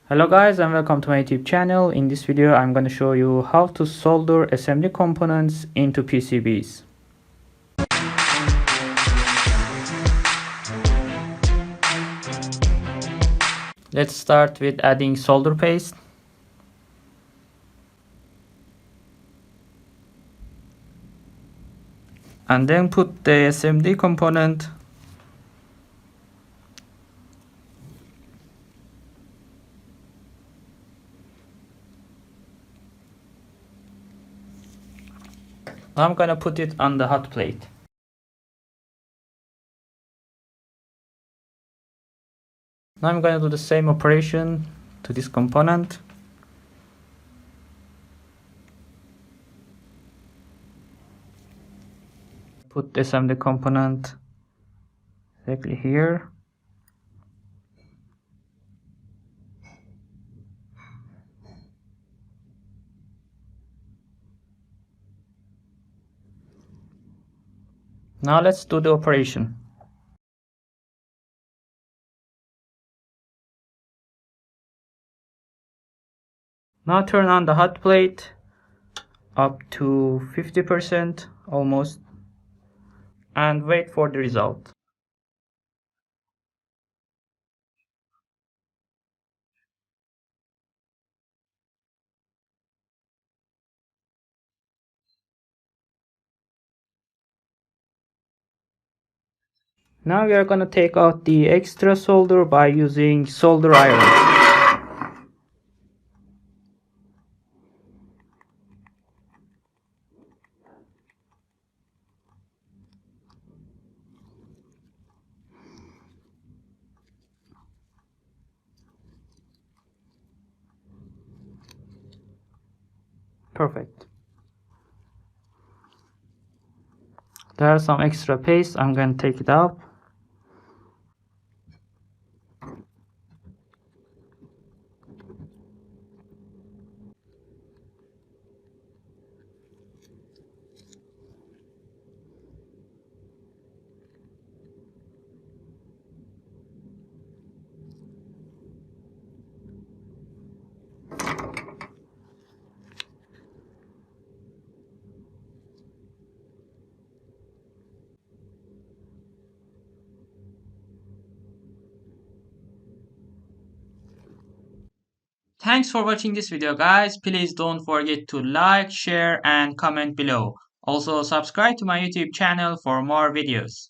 Hello guys and welcome to my YouTube channel. In this video I'm going to show you how to solder SMD components into PCBs. Let's start with adding solder paste. And then put the SMD component I'm gonna put it on the hot plate. Now I'm gonna do the same operation to this component. Put the SMD component exactly here. Now let's do the operation. Now turn on the hot plate up to 50% almost and wait for the result. Now we are going to take out the extra solder by using solder iron. Perfect. There's some extra paste. I'm going to take it out. Thanks for watching this video guys. Please don't forget to like, share and comment below. Also subscribe to my YouTube channel for more videos.